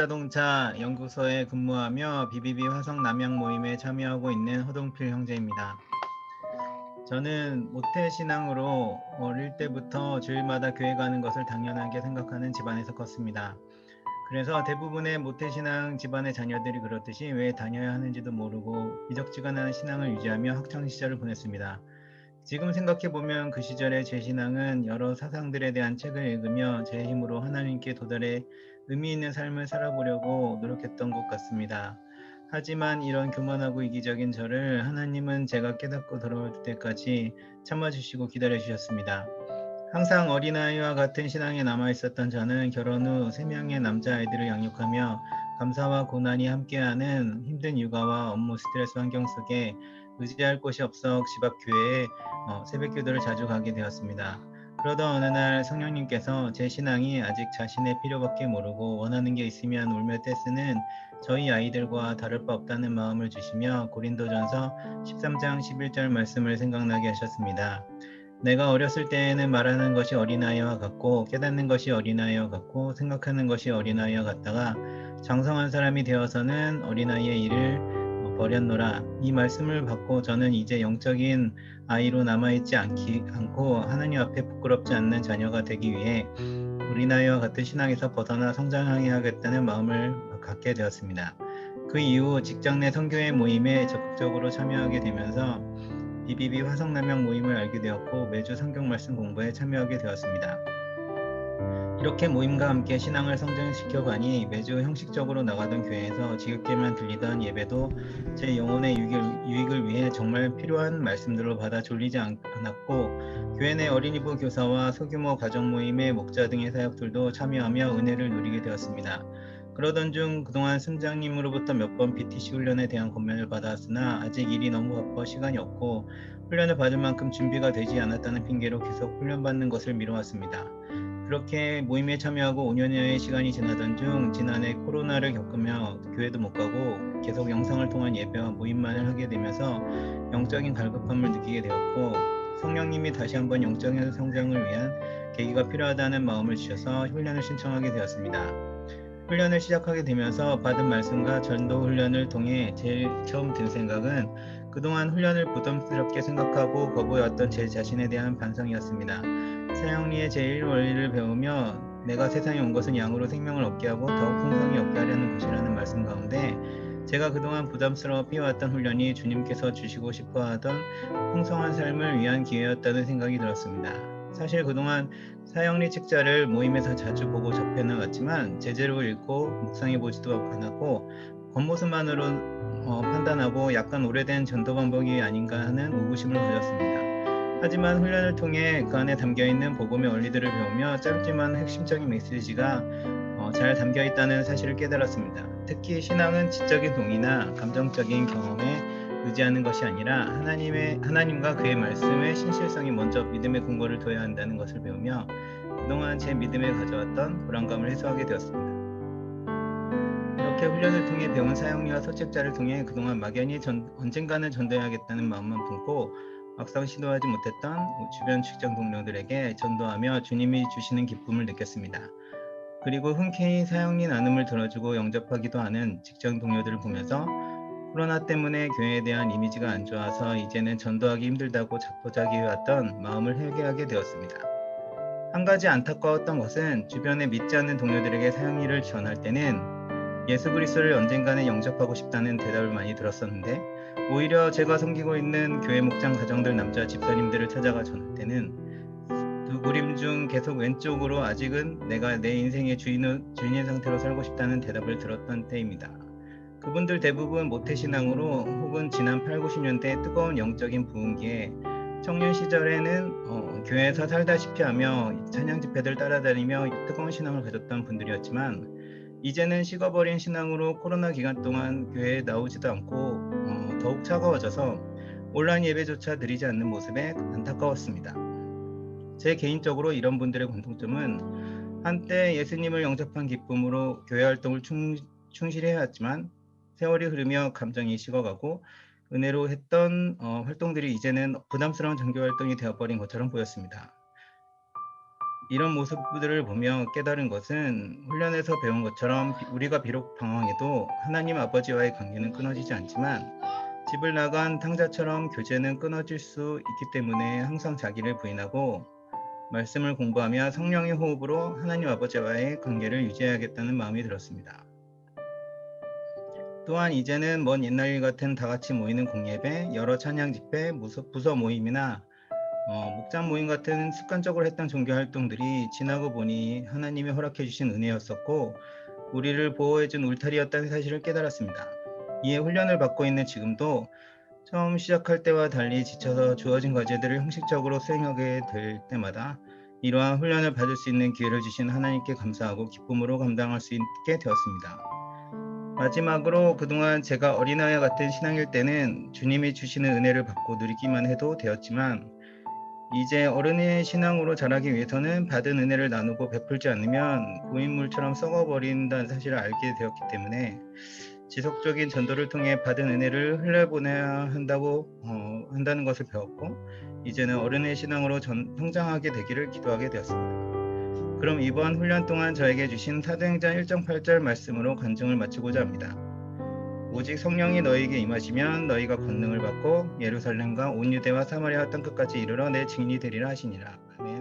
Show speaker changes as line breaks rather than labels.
현대자동차 연구소에 근무하며 BBB 화성 남양 모임에 참여하고 있는 허동필 형제입니다. 저는 모태신앙으로 어릴 때부터 주일마다 교회 가는 것을 당연하게 생각하는 집안에서 컸습니다. 그래서 대부분의 모태신앙 집안의 자녀들이 그렇듯이 왜 다녀야 하는지도 모르고 미적지근한 신앙을 유지하며 학창시절을 보냈습니다. 지금 생각해보면 그 시절의 제 신앙은 여러 사상들에 대한 책을 읽으며 제 힘으로 하나님께 도달해 의미 있는 삶을 살아보려고 노력했던 것 같습니다. 하지만 이런 교만하고 이기적인 저를 하나님은 제가 깨닫고 돌아올 때까지 참아주시고 기다려주셨습니다. 항상 어린아이와 같은 신앙에 남아있었던 저는 결혼 후 3명의 남자아이들을 양육하며 감사와 고난이 함께하는 힘든 육아와 업무 스트레스 환경 속에 의지할 곳이 없어 집 앞 교회에 새벽기도를 자주 가게 되었습니다. 그러던 어느 날 성령님께서 제 신앙이 아직 자신의 필요밖에 모르고 원하는 게 있으면 울며 떼쓰는 저희 아이들과 다를 바 없다는 마음을 주시며 고린도전서 13장 11절 말씀을 생각나게 하셨습니다. 내가 어렸을 때에는 말하는 것이 어린아이와 같고 깨닫는 것이 어린아이와 같고 생각하는 것이 어린아이와 같다가 장성한 사람이 되어서는 어린아이의 일을 버렸노라. 이 말씀을 받고 저는 이제 영적인 아이로 남아있지 않고 하나님 앞에 부끄럽지 않는 자녀가 되기 위해 어린아이와 같은 신앙에서 벗어나 성장해야겠다는 마음을 갖게 되었습니다. 그 이후 직장 내 선교회 모임에 적극적으로 참여하게 되면서 BBB 화성남양 모임을 알게 되었고 매주 성경 말씀 공부에 참여하게 되었습니다. 이렇게 모임과 함께 신앙을 성장시켜 가니 매주 형식적으로 나가던 교회에서 지겹게만 들리던 예배도 제 영혼의 유익을 위해 정말 필요한 말씀들로 받아 졸리지 않았고 교회 내 어린이부 교사와 소규모 가정 모임의 목자 등의 사역들도 참여하며 은혜를 누리게 되었습니다. 그러던 중 그동안 순장님으로부터 몇 번 BTC 훈련에 대한 권면을 받았으나 아직 일이 너무 바빠 시간이 없고 훈련을 받을 만큼 준비가 되지 않았다는 핑계로 계속 훈련받는 것을 미뤄왔습니다. 그렇게 모임에 참여하고 5년여의 시간이 지나던 중 지난해 코로나를 겪으며 교회도 못 가고 계속 영상을 통한 예배와 모임만을 하게 되면서 영적인 갈급함을 느끼게 되었고 성령님이 다시 한번 영적인 성장을 위한 계기가 필요하다는 마음을 주셔서 훈련을 신청하게 되었습니다. 훈련을 시작하게 되면서 받은 말씀과 전도 훈련을 통해 제일 처음 든 생각은 그동안 훈련을 부담스럽게 생각하고 거부해왔던 제 자신에 대한 반성이었습니다. 사형리의 제1원리를 배우며 내가 세상에 온 것은 양으로 생명을 얻게 하고 더욱 풍성히 얻게 하려는 것이라는 말씀 가운데 제가 그동안 부담스러워 피해왔던 훈련이 주님께서 주시고 싶어하던 풍성한 삶을 위한 기회였다는 생각이 들었습니다. 사실 그동안 사형리 책자를 모임에서 자주 보고 접해나갔지만 제대로 읽고 묵상해보지도 않았고 겉모습만으로 판단하고 약간 오래된 전도 방법이 아닌가 하는 의구심을 가졌습니다. 하지만 훈련을 통해 그 안에 담겨있는 복음의 원리들을 배우며 짧지만 핵심적인 메시지가 잘 담겨있다는 사실을 깨달았습니다. 특히 신앙은 지적인 동의나 감정적인 경험에 의지하는 것이 아니라 하나님과 그의 말씀의 신실성이 먼저 믿음의 근거를 둬야 한다는 것을 배우며 그동안 제 믿음에 가져왔던 불안감을 해소하게 되었습니다. 이렇게 훈련을 통해 배운 사형리와 서책자를 통해 그동안 막연히 언젠가는 전도해야겠다는 마음만 품고 막상 시도하지 못했던 주변 직장 동료들에게 전도하며 주님이 주시는 기쁨을 느꼈습니다. 그리고 흔쾌히 사형리 나눔을 들어주고 영접하기도 하는 직장 동료들을 보면서 코로나 때문에 교회에 대한 이미지가 안 좋아서 이제는 전도하기 힘들다고 자포자기해왔던 마음을 회개하게 되었습니다. 한 가지 안타까웠던 것은 주변에 믿지 않는 동료들에게 사형리를 전할 때는 예수 그리스도를 언젠가는 영접하고 싶다는 대답을 많이 들었었는데 오히려 제가 섬기고 있는 교회 목장 가정들 남자 집사님들을 찾아가 전할 때는 두 그림 중 계속 왼쪽으로 아직은 내가 내 인생의 주인의 상태로 살고 싶다는 대답을 들었던 때입니다. 그분들 대부분 모태신앙으로 혹은 지난 8, 90년대 뜨거운 영적인 부흥기에 청년 시절에는 교회에서 살다시피 하며 찬양 집회들 따라다니며 뜨거운 신앙을 가졌던 분들이었지만 이제는 식어버린 신앙으로 코로나 기간 동안 교회에 나오지도 않고 더욱 차가워져서 온라인 예배조차 드리지 않는 모습에 안타까웠습니다. 제 개인적으로 이런 분들의 공통점은 한때 예수님을 영접한 기쁨으로 교회 활동을 충실히 해왔지만 세월이 흐르며 감정이 식어가고 은혜로 했던 활동들이 이제는 부담스러운 종교 활동이 되어버린 것처럼 보였습니다. 이런 모습들을 보며 깨달은 것은 훈련에서 배운 것처럼 우리가 비록 방황해도 하나님 아버지와의 관계는 끊어지지 않지만 집을 나간 탕자처럼 교제는 끊어질 수 있기 때문에 항상 자기를 부인하고 말씀을 공부하며 성령의 호흡으로 하나님 아버지와의 관계를 유지해야겠다는 마음이 들었습니다. 또한 이제는 먼 옛날 일 같은 다 같이 모이는 공예배, 여러 찬양 집회, 부서 모임이나 목장 모임 같은 습관적으로 했던 종교 활동들이 지나고 보니 하나님이 허락해 주신 은혜였었고 우리를 보호해 준 울타리였다는 사실을 깨달았습니다. 이에 훈련을 받고 있는 지금도 처음 시작할 때와 달리 지쳐서 주어진 과제들을 형식적으로 수행하게 될 때마다 이러한 훈련을 받을 수 있는 기회를 주신 하나님께 감사하고 기쁨으로 감당할 수 있게 되었습니다. 마지막으로 그동안 제가 어린아이와 같은 신앙일 때는 주님이 주시는 은혜를 받고 누리기만 해도 되었지만 이제 어른의 신앙으로 자라기 위해서는 받은 은혜를 나누고 베풀지 않으면 고인물처럼 썩어버린다는 사실을 알게 되었기 때문에 지속적인 전도를 통해 받은 은혜를 흘려보내야 한다는 것을 배웠고 이제는 어른의 신앙으로 성장하게 되기를 기도하게 되었습니다. 그럼 이번 훈련 동안 저에게 주신 사도행전 1.8절 말씀으로 간증을 마치고자 합니다. 오직 성령이 너희에게 임하시면 너희가 권능을 받고 예루살렘과 온 유대와 사마리아 땅끝까지 이르러 내 증인이 되리라 하시니라. 아멘.